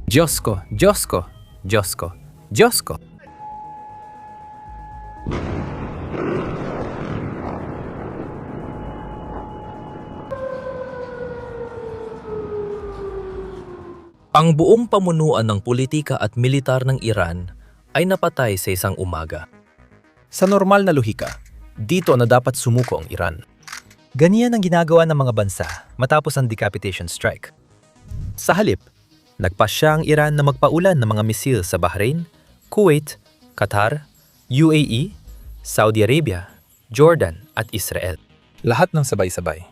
Diyos ko, Diyos ko, Diyos ko, Diyos ko. Ang buong pamunuan ng politika at militar ng Iran ay napatay sa isang umaga. Sa normal na lohika, dito na dapat sumuko ang Iran. Ganyan ang ginagawa ng mga bansa matapos ang decapitation strike. Sa halip, nagpasya ang Iran na magpaulan ng mga misil sa Bahrain, Kuwait, Qatar, UAE, Saudi Arabia, Jordan at Israel. Lahat ng sabay-sabay.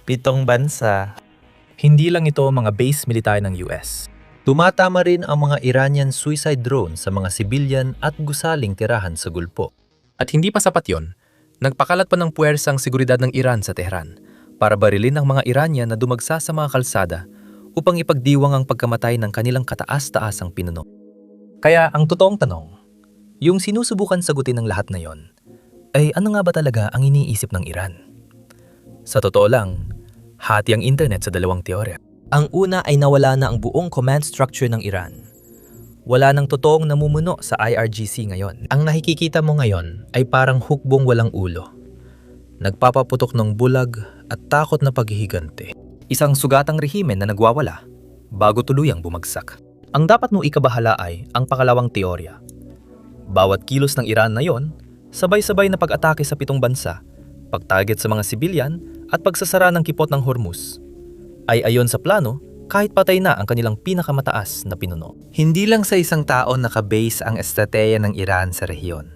7 bansa. Hindi lang ito mga base militar ng US. Tumatama rin ang mga Iranian suicide drone sa mga sibilyan at gusaling tirahan sa Gulpo. At hindi pa sapat yon, nagpakalat pa ng puwersa ang seguridad ng Iran sa Tehran para barilin ang mga Iranian na dumagsa sa mga kalsada upang ipagdiwang ang pagkamatay ng kanilang kataas-taasang pinuno. Kaya ang totoong tanong, yung sinusubukan sagutin ng lahat na yon, ay ano nga ba talaga ang iniisip ng Iran? Sa totoo lang, hati ang internet sa dalawang teorya. Ang una ay nawala na ang buong command structure ng Iran. Wala nang totoong namumuno sa IRGC ngayon. Ang nakikikita mo ngayon ay parang hukbong walang ulo. Nagpapaputok ng bulag at takot na paghihigante. Isang sugatang rehimen na nagwawala bago tuluyang bumagsak. Ang dapat mong ikabahala ay ang pangalawang teorya. Bawat kilos ng Iran na yon, sabay-sabay na pag-atake sa 7 bansa, pag-target sa mga sibilyan at pagsasara ng kipot ng Hormuz, ay ayon sa plano kahit patay na ang kanilang pinakamataas na pinuno. Hindi lang sa isang tao nakabase ang estratehiya ng Iran sa rehiyon,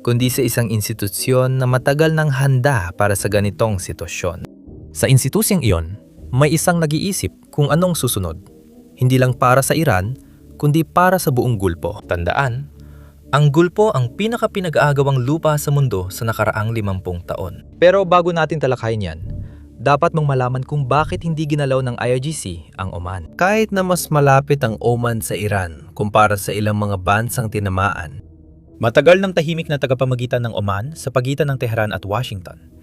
kundi sa isang institusyon na matagal nang handa para sa ganitong sitwasyon. Sa institusyong iyon, may isang nag-iisip kung anong susunod, hindi lang para sa Iran, kundi para sa buong Gulpo. Tandaan, ang Gulpo ang pinaka-pinag-aagawang lupa sa mundo sa nakaraang 50 taon. Pero bago natin talakayin yan, dapat mong malaman kung bakit hindi ginalaw ng IRGC ang Oman. Kahit na mas malapit ang Oman sa Iran kumpara sa ilang mga bansang tinamaan, matagal ng tahimik na tagapamagitan ng Oman sa pagitan ng Tehran at Washington.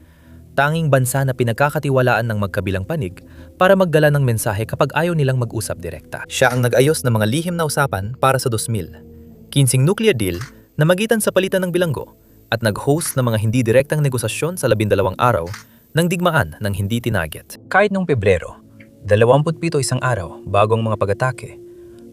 Tanging bansa na pinagkakatiwalaan ng magkabilang panig para magdala ng mensahe kapag ayaw nilang mag-usap direkta. Siya ang nag-ayos ng mga lihim na usapan para sa 2000. 15 nuclear deal na magitan sa palitan ng bilanggo at nag-host ng mga hindi direktang negosasyon sa 12 araw ng digmaan ng hindi tinarget. Kahit noong Pebrero, 27 isang araw bago ang mga pag-atake,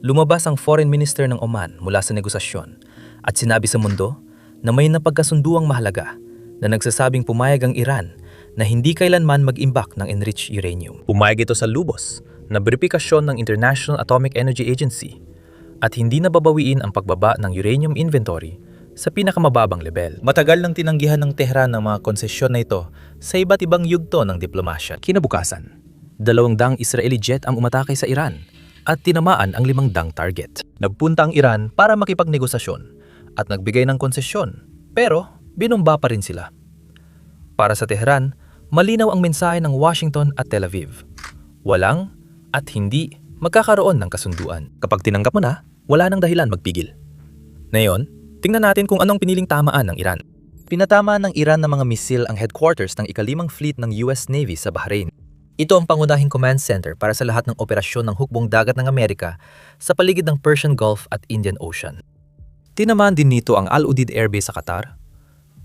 lumabas ang foreign minister ng Oman mula sa negosasyon at sinabi sa mundo na may napagkasunduang mahalaga na nagsasabing pumayag ang Iran na hindi kailanman mag-imbak ng enriched uranium. Pumayag ito sa lubos na beripikasyon ng International Atomic Energy Agency at hindi nababawiin ang pagbaba ng uranium inventory sa pinakamababang level. Matagal nang tinanggihan ng Tehran ang mga konsesyon na ito sa iba't ibang yugto ng diplomasya. Kinabukasan, 200 Israeli jet ang umatake sa Iran at tinamaan ang 500 target. Nagpunta ang Iran para makipagnegosasyon at nagbigay ng konsesyon, pero binumba pa rin sila. Para sa Tehran, malinaw ang mensahe ng Washington at Tel Aviv. Walang at hindi magkakaroon ng kasunduan. Kapag tinanggap mo na, wala nang dahilan magpigil. Ngayon, tingnan natin kung anong piniling tamaan ng Iran. Pinatama ng Iran ng mga misil ang headquarters ng ika-5 fleet ng US Navy sa Bahrain. Ito ang pangunahing command center para sa lahat ng operasyon ng hukbong dagat ng Amerika sa paligid ng Persian Gulf at Indian Ocean. Tinamaan din nito ang Al Udeid Air Base sa Qatar,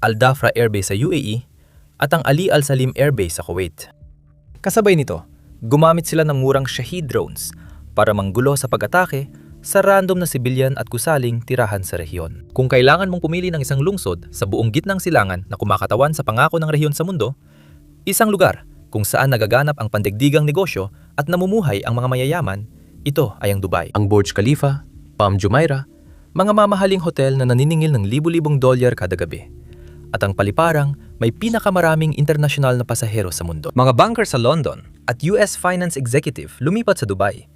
Al Dhafra Air Base sa UAE, at ang Ali Al Salim Air Base sa Kuwait. Kasabay nito, gumamit sila ng murang Shahid drones para manggulo sa pag-atake sa random na sibilyan at gusaling tirahan sa rehiyon. Kung kailangan mong pumili ng isang lungsod sa buong gitnang silangan na kumakatawan sa pangako ng rehiyon sa mundo, isang lugar kung saan nagaganap ang pandigdigang negosyo at namumuhay ang mga mayayaman, ito ay ang Dubai. Ang Burj Khalifa, Palm Jumeirah, mga mamahaling hotel na naniningil ng libu-libong dolyar kada gabi. At ang paliparang may pinakamaraming internasyonal na pasahero sa mundo. Mga banker sa London at US finance executive lumipat sa Dubai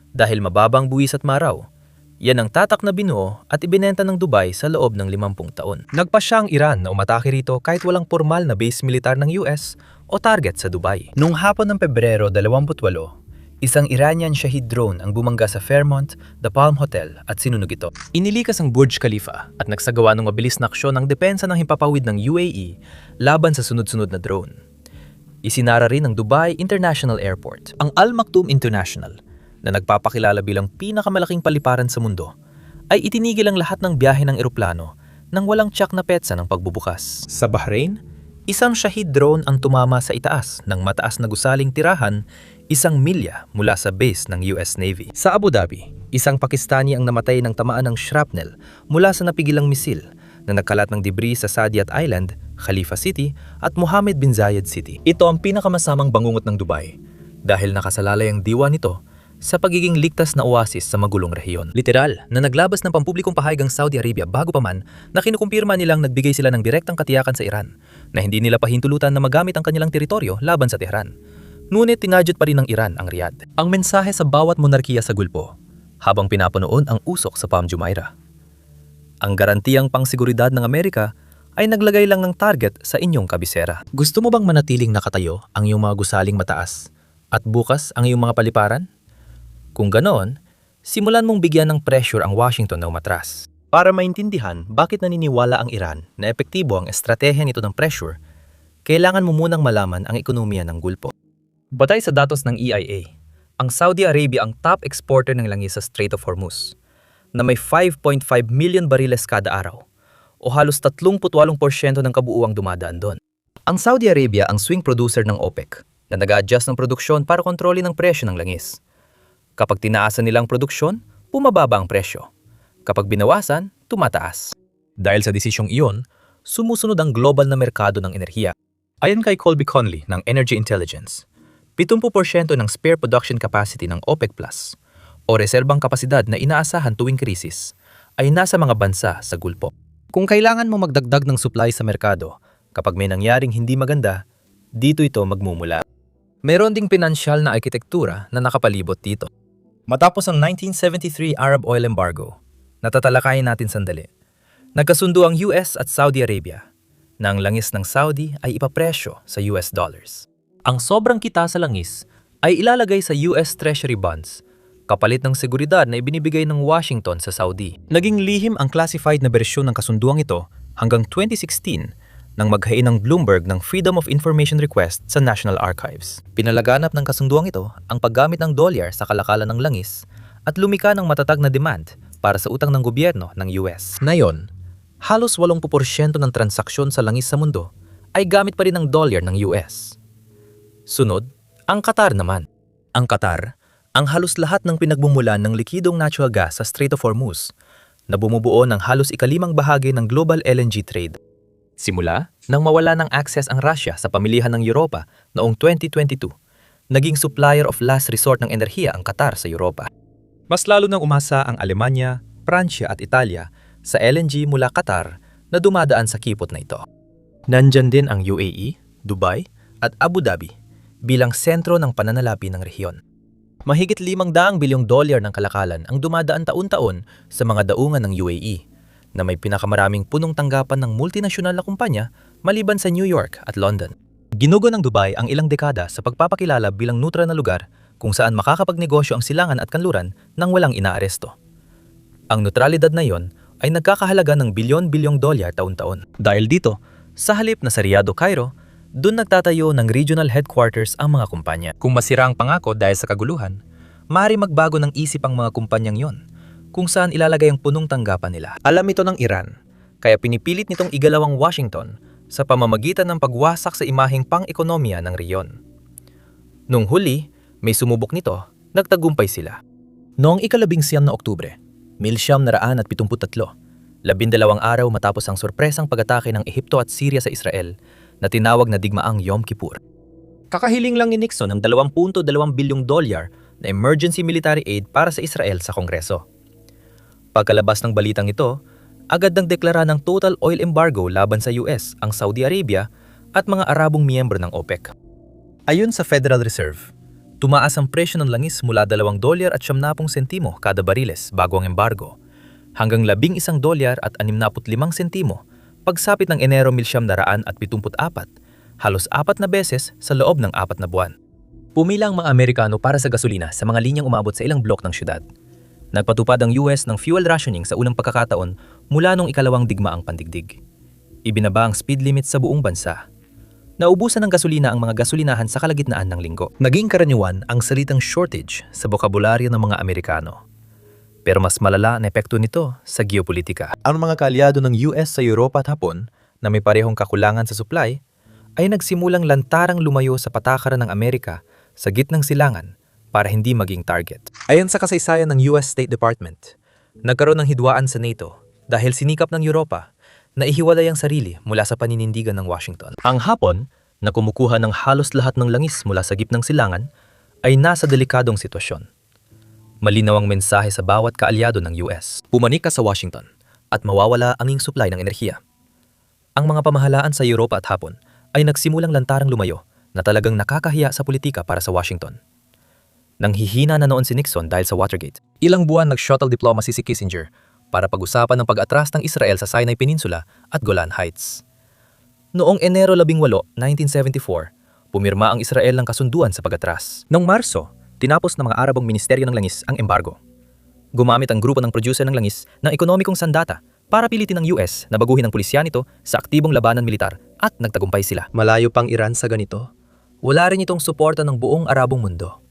dahil mababang buwis at maraw. Yan ang tatak na binuo at ibinenta ng Dubai sa loob ng 50 taon. Nagpasya ang Iran na umatake rito kahit walang formal na base militar ng US o target sa Dubai. Noong hapon ng Pebrero 28, isang Iranian Shahid drone ang bumangga sa Fairmont, The Palm Hotel at sinunog ito. Inilikas ang Burj Khalifa at nagsagawa ng mabilis na aksyon ng depensa ng himpapawid ng UAE laban sa sunod-sunod na drone. Isinara rin ang Dubai International Airport. Ang Al Maktoum International, na nagpapakilala bilang pinakamalaking paliparan sa mundo, ay itinigil ang lahat ng biyahe ng eroplano nang walang tiyak na petsa ng pagbubukas. Sa Bahrain, isang Shahid drone ang tumama sa itaas ng mataas na gusaling tirahan 1 milya mula sa base ng US Navy. Sa Abu Dhabi, isang Pakistani ang namatay ng tamaan ng shrapnel mula sa napigilang misil na nagkalat ng debris sa Saadiyat Island, Khalifa City at Mohammed bin Zayed City. Ito ang pinakamasamang bangungot ng Dubai dahil nakasalalay ang diwa nito sa pagiging ligtas na oasis sa magulong rehiyon. Literal na naglabas ng pampublikong pahayag ang Saudi Arabia bago pa man na kinukumpirma nilang nagbigay sila ng direktang katiyakan sa Iran na hindi nila pahintulutan na magamit ang kanilang teritoryo laban sa Tehran. Ngunit tinadyot pa rin ng Iran ang Riyadh. Ang mensahe sa bawat monarkiya sa Gulpo habang pinapunoon ang usok sa Palm Jumeirah. Ang garantiyang pangsiguridad ng Amerika ay naglagay lang ng target sa inyong kabisera. Gusto mo bang manatiling nakatayo ang iyong mga gusaling mataas at bukas ang iyong mga paliparan? Kung ganoon, simulan mong bigyan ng pressure ang Washington na umatras. Para maintindihan bakit naniniwala ang Iran na epektibo ang estratehiya nito ng pressure, kailangan mo munang malaman ang ekonomiya ng Gulpo. Batay sa datos ng EIA, ang Saudi Arabia ang top exporter ng langis sa Strait of Hormuz, na may 5.5 million bariles kada araw, o halos 38% ng kabuuang dumadaan doon. Ang Saudi Arabia ang swing producer ng OPEC, na nag-a-adjust ng produksyon para kontrolin ang presyo ng langis. Kapag tinaasan nilang produksyon, bumababa ang presyo. Kapag binawasan, tumataas. Dahil sa desisyong iyon, sumusunod ang global na merkado ng enerhiya. Ayon kay Colby Conley ng Energy Intelligence, 70% ng spare production capacity ng OPEC Plus o reserbang kapasidad na inaasahan tuwing krisis ay nasa mga bansa sa Gulpo. Kung kailangan mo magdagdag ng supply sa merkado kapag may nangyaring hindi maganda, dito ito magmumula. Mayroon ding pinansyal na arkitektura na nakapalibot dito. Matapos ang 1973 Arab oil embargo, natatalakayin natin sandali. Nagkasundo ang US at Saudi Arabia na ang langis ng Saudi ay ipapresyo sa US dollars. Ang sobrang kita sa langis ay ilalagay sa US Treasury bonds, kapalit ng seguridad na ibinibigay ng Washington sa Saudi. Naging lihim ang classified na bersyon ng kasunduang ito hanggang 2016 nang maghain ng Bloomberg ng Freedom of Information Request sa National Archives. Pinalaganap ng kasunduang ito ang paggamit ng dolyar sa kalakalan ng langis at lumika ng matatag na demand para sa utang ng gobyerno ng US. Ngayon, halos 80% ng transaksyon sa langis sa mundo ay gamit pa rin ng dolyar ng US. Sunod, ang Qatar naman. Ang Qatar, ang halos lahat ng pinagmumulan ng likidong natural gas sa Strait of Hormuz na bumubuo ng halos ikalimang bahagi ng global LNG trade. Simula nang mawala ng access ang Russia sa pamilihan ng Europa noong 2022, naging supplier of last resort ng enerhiya ang Qatar sa Europa. Mas lalo nang umasa ang Alemanya, Pransya at Italia sa LNG mula Qatar na dumadaan sa kipot na ito. Nandyan din ang UAE, Dubai at Abu Dhabi bilang sentro ng pananalapi ng rehiyon. Mahigit $500 bilyong ng kalakalan ang dumadaan taon-taon sa mga daungan ng UAE, na may pinakamaraming punong tanggapan ng multinasyonal na kumpanya maliban sa New York at London. Ginugo ng Dubai ang ilang dekada sa pagpapakilala bilang neutral na lugar kung saan makakapagnegosyo ang silangan at kanluran nang walang inaaresto. Ang neutralidad na iyon ay nagkakahalaga ng bilyon-bilyong dolyar taon-taon. Dahil dito, sa halip na sa Riyadh o Cairo, doon nagtatayo ng regional headquarters ang mga kumpanya. Kung masira ang pangako dahil sa kaguluhan, maaari magbago ng isip ang mga kumpanyang yon kung saan ilalagay ang punong tanggapan nila. Alam ito ng Iran, kaya pinipilit nitong igalaw ang Washington sa pamamagitan ng pagwasak sa imaheng pang-ekonomiya ng riyon. Nung huli, may sumubok nito, nagtagumpay sila. Noong 19 na Oktubre, 1973, 12 araw matapos ang sorpresang pag-atake ng Ehipto at Syria sa Israel na tinawag na digmaang Yom Kippur. Kakahiling lang ni Nixon ng $2.2 bilyong na emergency military aid para sa Israel sa Kongreso. Pagkalabas ng balitang ito, agad nang deklara ng total oil embargo laban sa US ang Saudi Arabia at mga Arabong miyembro ng OPEC. Ayon sa Federal Reserve, tumaas ang presyo ng langis mula $2.70 kada bariles bago ang embargo hanggang $11 at 65 sentimo pagsapit ng Enero 1974, halos 4 na beses sa loob ng 4 na buwan. Pumila ang mga Amerikano para sa gasolina sa mga linyang umabot sa ilang blok ng syudad. Nagpatupad ang US ng fuel rationing sa unang pagkakataon mula nung ikalawang digmaang pandigdig. Ibinaba ang speed limit sa buong bansa. Naubusan ng gasolina ang mga gasolinahan sa kalagitnaan ng linggo. Naging karaniwan ang salitang shortage sa bokabularyo ng mga Amerikano. Pero mas malala ang epekto nito sa geopolitika. Ang mga kaalyado ng US sa Europa at Hapon na may parehong kakulangan sa supply ay nagsimulang lantarang lumayo sa patakaran ng Amerika sa gitnang silangan para hindi maging target. Ayon sa kasaysayan ng US State Department, nagkaroon ng hidwaan sa NATO dahil sinikap ng Europa na ihiwalay ang sarili mula sa paninindigan ng Washington. Ang Hapon, na kumukuha ng halos lahat ng langis mula sa gitnang silangan, ay nasa delikadong sitwasyon. Malinaw ang mensahe sa bawat kaalyado ng US. Pumanik ka sa Washington at mawawala ang iyong supply ng enerhiya. Ang mga pamahalaan sa Europa at Hapon ay nagsimulang lantarang lumayo na talagang nakakahiya sa politika para sa Washington. Nanghihina na noon si Nixon dahil sa Watergate. Ilang buwan nag-shuttle diplomacy si Kissinger para pag-usapan ng pag-atras ng Israel sa Sinai Peninsula at Golan Heights. Noong Enero 18, 1974, pumirma ang Israel ng kasunduan sa pag-atras. Noong Marso, tinapos ng mga Arabong Ministeryo ng Langis ang embargo. Gumamit ang grupo ng producer ng langis ng ekonomikong sandata para pilitin ng US na baguhin ang pulisya nito sa aktibong labanan militar at nagtagumpay sila. Malayo pang Iran sa ganito. Wala rin itong suporta ng buong Arabong mundo.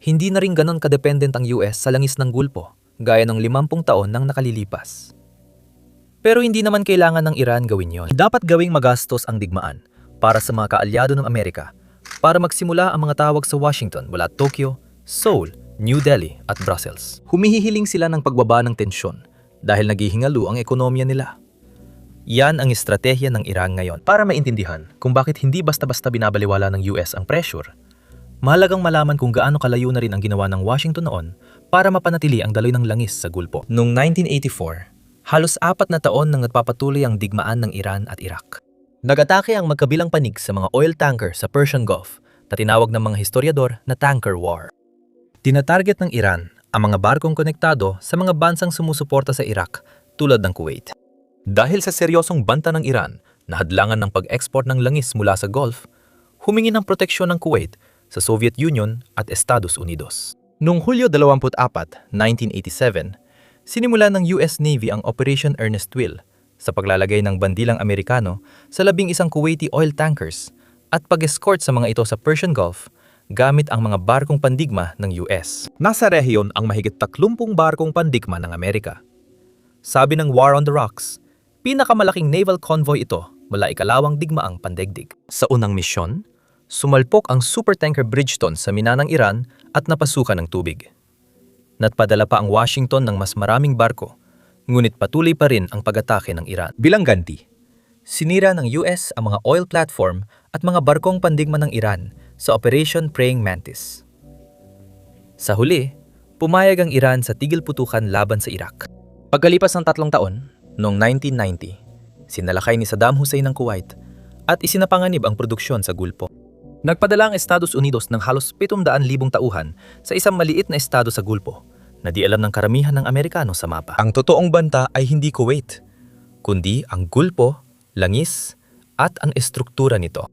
Hindi na rin ganon kadependent ang US sa langis ng Gulpo, gaya ng 50 taon nang nakalilipas. Pero hindi naman kailangan ng Iran gawin yon. Dapat gawing magastos ang digmaan para sa mga kaalyado ng Amerika para magsimula ang mga tawag sa Washington mula Tokyo, Seoul, New Delhi at Brussels. Humihihiling sila ng pagbaba ng tensyon dahil naghihingalo ang ekonomiya nila. Yan ang estratehiya ng Iran ngayon. Para maintindihan kung bakit hindi basta-basta binabaliwala ng US ang pressure, mahalagang malaman kung gaano kalayo na rin ang ginawa ng Washington noon para mapanatili ang daloy ng langis sa Gulpo. Noong 1984, halos 4 na taon nang nagpapatuloy ang digmaan ng Iran at Iraq. Nag-atake ang magkabilang panig sa mga oil tanker sa Persian Gulf na tinawag ng mga historiador na Tanker War. Tinatarget ng Iran ang mga barkong konektado sa mga bansang sumusuporta sa Iraq tulad ng Kuwait. Dahil sa seryosong banta ng Iran na hadlangan ng pag-export ng langis mula sa Gulf, humingi ng proteksyon ng Kuwait sa Soviet Union at Estados Unidos. Noong Hulyo 24, 1987, sinimula ng US Navy ang Operation Earnest Will sa paglalagay ng bandilang Amerikano sa 11 Kuwaiti oil tankers at pag-escort sa mga ito sa Persian Gulf gamit ang mga barkong pandigma ng US. Nasa rehiyon ang mahigit 30 barkong pandigma ng Amerika. Sabi ng War on the Rocks, pinakamalaking naval convoy ito mula ikalawang digmaang pandaigdig. Sa unang misyon, sumalpok ang supertanker Bridgeton sa mina ng Iran at napasukan ng tubig. Natpadala pa ang Washington ng mas maraming barko, ngunit patuloy pa rin ang pag-atake ng Iran. Bilang ganti, sinira ng US ang mga oil platform at mga barkong pandigma ng Iran sa Operation Praying Mantis. Sa huli, pumayag ang Iran sa tigil putukan laban sa Iraq. Pagkalipas ng 3 taon, noong 1990, sinalakay ni Saddam Hussein ang Kuwait at isinapanganib ang produksyon sa Gulpo. Nagpadala ang Estados Unidos ng halos 700,000 tauhan sa isang maliit na estado sa Gulpo na di alam ng karamihan ng Amerikano sa mapa. Ang totoong banta ay hindi Kuwait, kundi ang Gulpo, langis, at ang estruktura nito.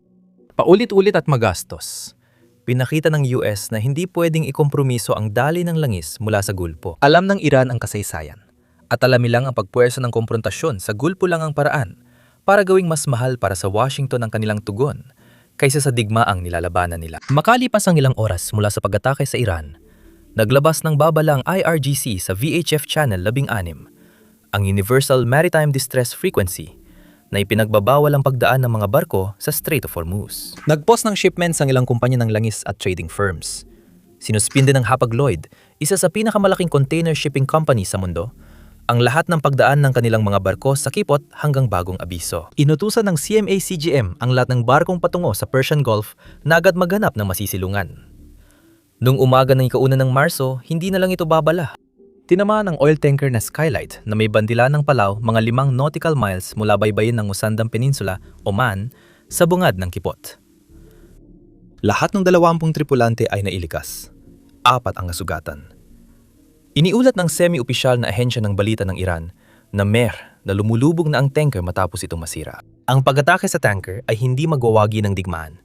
Paulit-ulit at magastos, pinakita ng US na hindi pwedeng ikompromiso ang daloy ng langis mula sa Gulpo. Alam ng Iran ang kasaysayan, at alam nilang ang pagpuwersa ng komprontasyon sa Gulpo lang ang paraan para gawing mas mahal para sa Washington ang kanilang tugon kaysa sa digmaang nilalabanan nila. Makalipas ang ilang oras mula sa pag-atake sa Iran, naglabas ng babala ang IRGC sa VHF Channel 16, ang Universal Maritime Distress Frequency, na ipinagbabawal ang pagdaan ng mga barko sa Strait of Hormuz. Nagpost ng shipments ang ilang kumpanya ng langis at trading firms. Sinuspinde ng Hapag-Lloyd, isa sa pinakamalaking container shipping company sa mundo, ang lahat ng pagdaan ng kanilang mga barko sa kipot hanggang bagong abiso. Inutusan ng CMA-CGM ang lahat ng barkong patungo sa Persian Gulf na agad maghanap ng masisilungan. Noong umaga ng ika-1 ng Marso, hindi na lang ito babala. Tinamaan ang oil tanker na Skylight na may bandila ng Palau mga 5 nautical miles mula baybayin ng Musandam Peninsula, Oman, sa bungad ng kipot. Lahat ng 20 tripulante ay nailikas. 4 ang nasugatan. Iniulat ng semi-opisyal na ahensya ng balita ng Iran na na lumulubog na ang tanker matapos itong masira. Ang pag-atake sa tanker ay hindi magwawagi ng digmaan.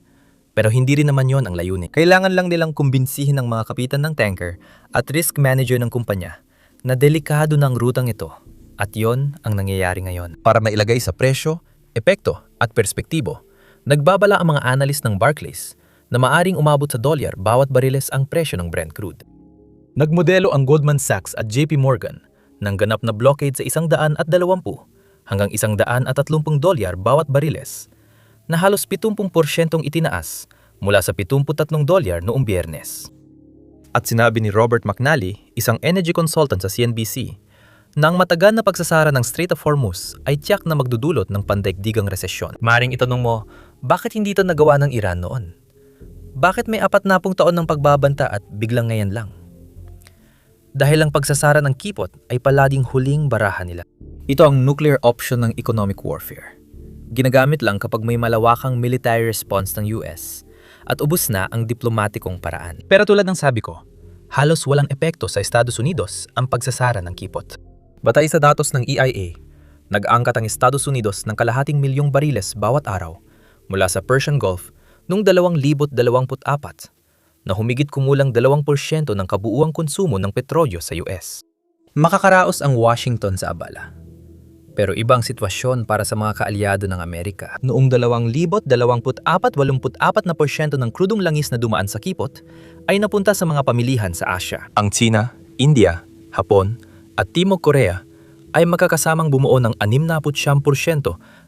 Pero hindi rin naman yon ang layunin. Kailangan lang nilang kumbinsihin ng mga kapitan ng tanker at risk manager ng kumpanya na delikado ng rutang ito. At yon ang nangyayari ngayon. Para mailagay sa presyo, epekto at perspektibo, Nagbabala ang mga analyst ng Barclays na maaring umabot sa $1 bawat bariles ang presyo ng Brent crude. Nagmodelo ang Goldman Sachs at JP Morgan ng ganap na blockade sa 120 hanggang $130 bawat bariles na halos 70% itinaas mula sa $73 noong Biyernes. At sinabi ni Robert McNally, isang energy consultant sa CNBC, na ang matagal na pagsasara ng Strait of Hormuz ay tiyak na magdudulot ng pandaigdigang resesyon. Maring itanong mo, bakit hindi ito nagawa ng Iran noon? Bakit may 40 taon ng pagbabanta at biglang ngayon lang? Dahil ang pagsasara ng kipot ay palaging huling barahan nila. Ito ang nuclear option ng economic warfare. Ginagamit lang kapag may malawakang military response ng US at ubos na ang diplomatikong paraan. Pero tulad ng sabi ko, halos walang epekto sa Estados Unidos ang pagsasara ng kipot. Batay sa datos ng EIA, nag-angkat ang Estados Unidos ng kalahating milyong bariles bawat araw mula sa Persian Gulf noong 2024 na humigit kumulang 2% ng kabuuang konsumo ng petrolyo sa US. Makakaraos ang Washington sa abala. Pero ibang sitwasyon para sa mga kaalyado ng Amerika. Noong 2024, 84% ng krudong langis na dumaan sa kipot ay napunta sa mga pamilihan sa Asia. Ang China, India, Hapon at Timog Korea ay magkakasamang bumuo ng 69%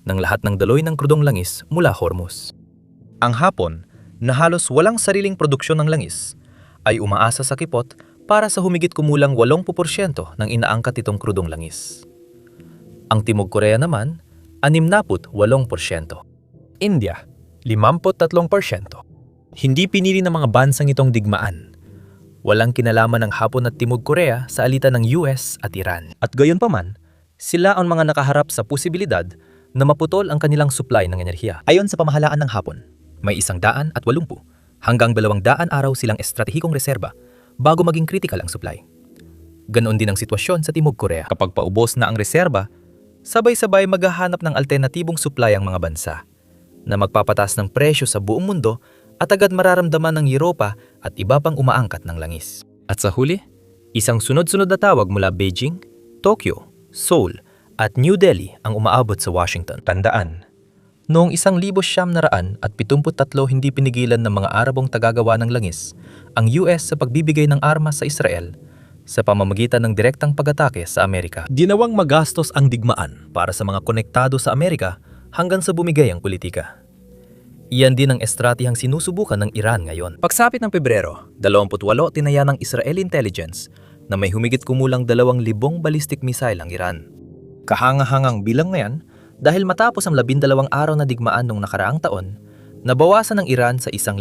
ng lahat ng daloy ng krudong langis mula Hormuz. Ang Hapon, na halos walang sariling produksyon ng langis, ay umaasa sa kipot para sa humigit kumulang 80% ng inaangkat itong krudong langis. Ang Timog Korea naman, 68%. India, 53%. Hindi pinili ng mga bansang itong digmaan. Walang kinalaman ng Hapon at Timog Korea sa alitan ng US at Iran. At gayunpaman, sila ang mga nakaharap sa posibilidad na maputol ang kanilang supply ng enerhiya. Ayon sa pamahalaan ng Hapon, may 180 hanggang 200 araw silang estratehikong reserba bago maging critical ang supply. Ganoon din ang sitwasyon sa Timog Korea. Kapag paubos na ang reserba, sabay-sabay maghahanap ng alternatibong supply ang mga bansa na magpapatas ng presyo sa buong mundo at agad mararamdaman ng Europa at iba pang umaangkat ng langis. At sa huli, isang sunod-sunod na tawag mula Beijing, Tokyo, Seoul at New Delhi ang umaabot sa Washington. Tandaan, noong 1973 hindi pinigilan ng mga Arabong tagagawa ng langis ang US sa pagbibigay ng armas sa Israel sa pamamagitan ng direktang pag-atake sa Amerika. Ginawang magastos ang digmaan para sa mga konektado sa Amerika hanggang sa bumigay ang politika. Iyan din ang estratehiyang sinusubukan ng Iran ngayon. Pagsapit ng Pebrero, 28 tinaya ng Israel Intelligence na may humigit kumulang 2,000 ballistic missile ang Iran. Kahanga-hangang bilang na yan dahil matapos ang 12 araw na digmaan noong nakaraang taon, nabawasan ng Iran sa 1,000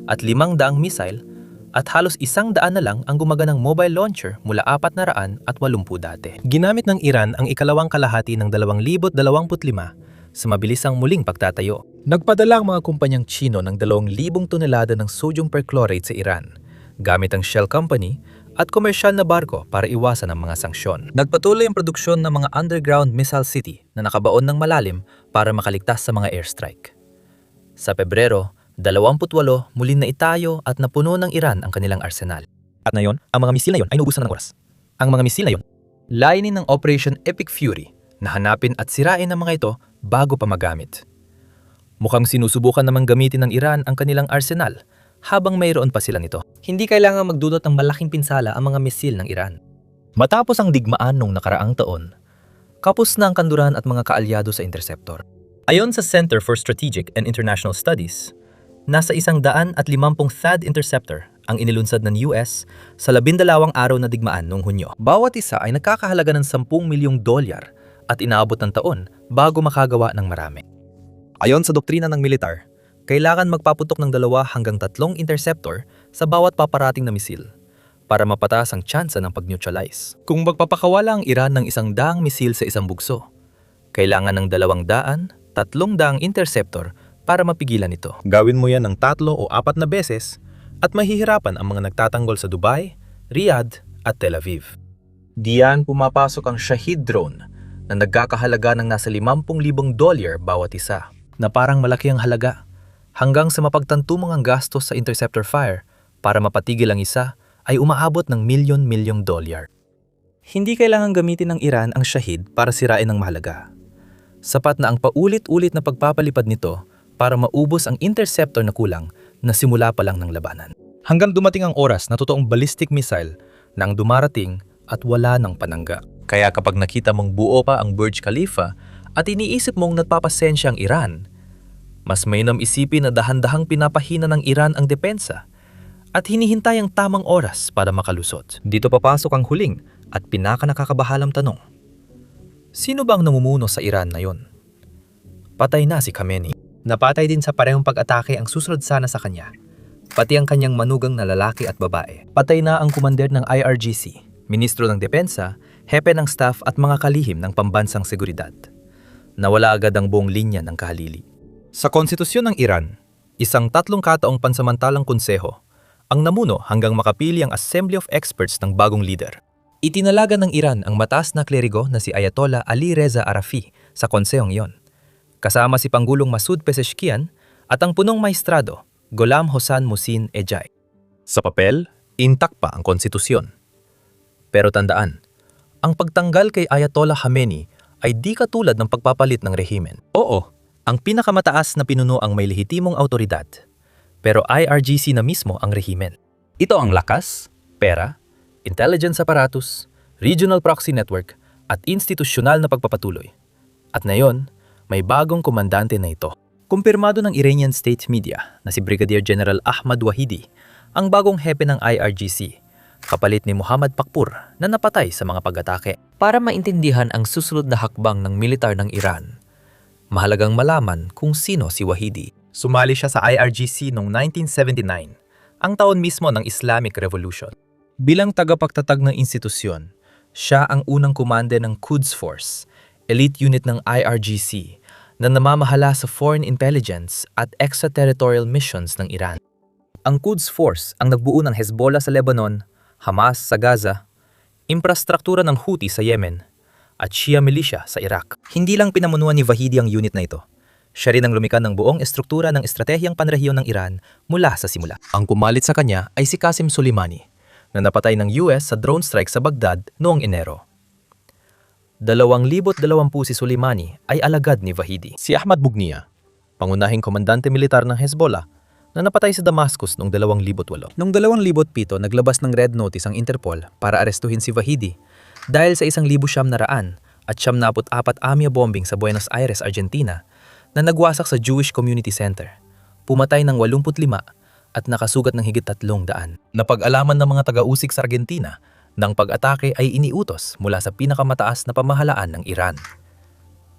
at 500 missile at halos 100 na lang ang gumaganang mobile launcher mula 480 dati. Ginamit ng Iran ang ikalawang kalahati ng 2025 sa mabilisang muling pagtatayo. Nagpadala ang mga kumpanyang Chino ng 2,000 tonelada ng sodium perchlorate sa Iran gamit ang Shell Company at komersyal na barko para iwasan ang mga sanksyon. Nagpatuloy ang produksyon ng mga underground missile city na nakabaon ng malalim para makaligtas sa mga airstrike. Sa Pebrero, 28 muli na itayo at napuno ng Iran ang kanilang arsenal. At ngayon, ang mga misil na yon ay naubusan na ng oras. Ang mga misil na yon, layunin ng Operation Epic Fury na hanapin at sirain ang mga ito bago pa magamit. Mukhang sinusubukan namang gamitin ng Iran ang kanilang arsenal habang mayroon pa sila nito. Hindi kailangang magdudot ng malaking pinsala ang mga misil ng Iran. Matapos ang digmaan nung nakaraang taon, kapos na ang kanduran at mga kaalyado sa interceptor. Ayon sa Center for Strategic and International Studies, nasa 150 THAAD interceptor ang inilunsad ng US sa 12 araw na digmaan noong Hunyo. Bawat isa ay nagkakahalaga ng $10 milyong at inaabot ng taon bago makagawa ng marami. Ayon sa doktrina ng militar, kailangan magpaputok ng 2 hanggang 3 interceptor sa bawat paparating na misil para mapataas ang tsansa ng pag-neutralize. Kung magpapakawala ang Iran ng 100 misil sa isang bugso, kailangan ng 200, 300 interceptor para mapigilan ito. Gawin mo yan ng 3 o 4 na beses at mahihirapan ang mga nagtatanggol sa Dubai, Riyadh at Tel Aviv. Diyan pumapasok ang Shahid drone na nagkakahalaga ng nasa $50,000 bawat isa, na parang malaki ang halaga, hanggang sa mapagtantumang ang gastos sa interceptor fire para mapatigil ang isa ay umaabot ng milyon-milyong dolyar. Hindi kailangan gamitin ng Iran ang Shahid para sirain ang mahalaga. Sapat na ang paulit-ulit na pagpapalipad nito para maubos ang interceptor na kulang na simula pa lang ng labanan. Hanggang dumating ang oras na totoong ballistic missile na ang dumarating at wala ng panangga. Kaya kapag nakita mong buo pa ang Burj Khalifa at iniisip mong nagpapasensya ang Iran, mas mainam isipin na dahan-dahang pinapahina ng Iran ang depensa at hinihintay ang tamang oras para makalusot. Dito papasok ang huling at pinakanakakabahalang tanong. Sino bang namumuno sa Iran na yon? Patay na si Khamenei. Napatay din sa parehong pag-atake ang susunod sana sa kanya, pati ang kanyang manugang na lalaki at babae. Patay na ang kumander ng IRGC, ministro ng depensa, hepe ng staff at mga kalihim ng pambansang seguridad. Nawala agad ang buong linya ng kahalili. Sa konstitusyon ng Iran, isang 3 kataong pansamantalang konseho ang namuno hanggang makapili ang Assembly of Experts ng bagong leader. Itinalaga ng Iran ang mataas na klerigo na si Ayatollah Ali Reza Arafi sa konsehong iyon, kasama si Pangulong Masoud Pezeshkian at ang punong maestrado, Gholam Hossein Mohsin Ejai. Sa papel, intact pa ang konstitusyon. Pero tandaan, ang pagtanggal kay Ayatollah Khamenei ay di katulad ng pagpapalit ng rehimen. Oo, ang pinakamataas na pinuno ang may lehitimong autoridad, pero IRGC na mismo ang rehimen. Ito ang lakas, pera, intelligence apparatus, regional proxy network at institusyonal na pagpapatuloy. At ngayon, may bagong komandante na ito. Kumpirmado ng Iranian state media na si Brigadier General Ahmad Wahidi ang bagong hepe ng IRGC, kapalit ni Muhammad Pakpur na napatay sa mga pag-atake. Para maintindihan ang susunod na hakbang ng militar ng Iran, mahalagang malaman kung sino si Wahidi. Sumali siya sa IRGC noong 1979, ang taon mismo ng Islamic Revolution. Bilang tagapagtatag ng institusyon, siya ang unang komande ng Quds Force, elite unit ng IRGC, na namamahala sa foreign intelligence at extraterritorial missions ng Iran. Ang Quds Force ang nagbuo ng Hezbollah sa Lebanon, Hamas sa Gaza, infrastruktura ng Houthi sa Yemen, at Shia militia sa Iraq. Hindi lang pinamunuan ni Wahidi ang unit na ito. Siya rin ang lumikha ng buong estruktura ng estratehiyang panrehiyon ng Iran mula sa simula. Ang kumalit sa kanya ay si Qasem Soleimani, na napatay ng US sa drone strike sa Baghdad noong Enero. 2020 si Soleimani ay alagad ni Wahidi. Si Ahmad Bugnia, pangunahing komandante militar ng Hezbollah, na napatay sa Damascus noong 2008. Noong 2007, naglabas ng red notice ang Interpol para arestuhin si Wahidi dahil sa 1,900 at 74 AMIA bombing sa Buenos Aires, Argentina, na nagwasak sa Jewish Community Center. Pumatay ng 85 at nakasugat ng higit 300. Napag-alaman ng mga taga-usig sa Argentina ng pag-atake ay iniutos mula sa pinakamataas na pamahalaan ng Iran.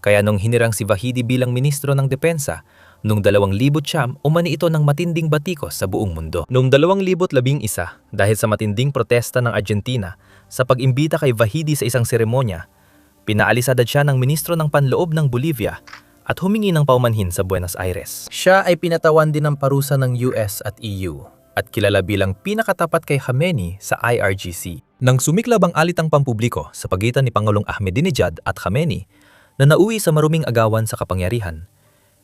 Kaya nung hinirang si Wahidi bilang ministro ng depensa, noong 2009, umani ito ng matinding batikos sa buong mundo. Noong 2011, dahil sa matinding protesta ng Argentina sa pag-imbita kay Wahidi sa isang seremonya, pinaalis agad siya ng ministro ng panloob ng Bolivia at humingi ng paumanhin sa Buenos Aires. Siya ay pinatawan din ng parusa ng US at EU at kilala bilang pinakatapat kay Khamenei sa IRGC. Nang sumiklab ang alitang pampubliko sa pagitan ni Pangulong Ahmadinejad at Khamenei na nauwi sa maruming agawan sa kapangyarihan,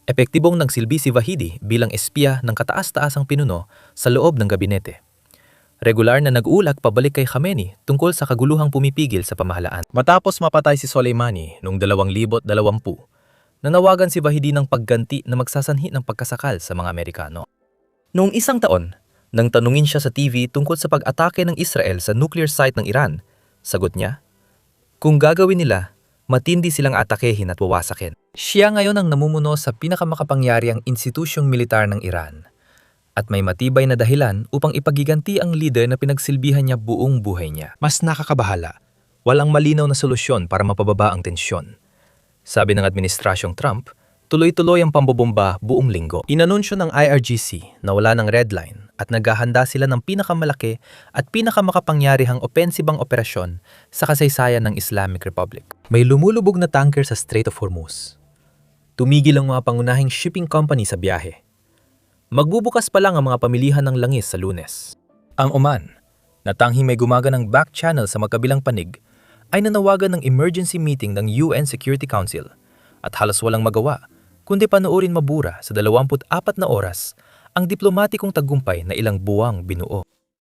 epektibong nagsilbi si Wahidi bilang espiya ng kataas-taasang pinuno sa loob ng gabinete. Regular na nag-uulak pabalik kay Khamenei tungkol sa kaguluhang pumipigil sa pamahalaan. Matapos mapatay si Soleimani noong 2020, nanawagan si Wahidi ng pagganti na magsasanhi ng pagkasakal sa mga Amerikano. Noong isang taon, nang tanungin siya sa TV tungkol sa pag-atake ng Israel sa nuclear site ng Iran, sagot niya, kung gagawin nila, matindi silang atakehin at wawasakin. Siya ngayon ang namumuno sa pinakamakapangyariang institusyong militar ng Iran at may matibay na dahilan upang ipagiganti ang leader na pinagsilbihan niya buong buhay niya. Mas nakakabahala, walang malinaw na solusyon para mapababa ang tensyon. Sabi ng Administrasyong Trump, tuloy-tuloy ang pambobomba buong linggo. Inanunsyo ng IRGC na wala ng red line at naghahanda sila ng pinakamalaki at pinakamakapangyarihang opensibang operasyon sa kasaysayan ng Islamic Republic. May lumulubog na tanker sa Strait of Hormuz. Tumigil ang mga pangunahing shipping company sa biyahe. Magbubukas pa lang ang mga pamilihan ng langis sa Lunes. Ang Oman, na tanging may gumaganang back channel sa magkabilang panig, ay nanawagan ng emergency meeting ng UN Security Council at halos walang magawa kundi panoorin mabura sa 24 na oras ang diplomatikong tagumpay na ilang buwang binuo.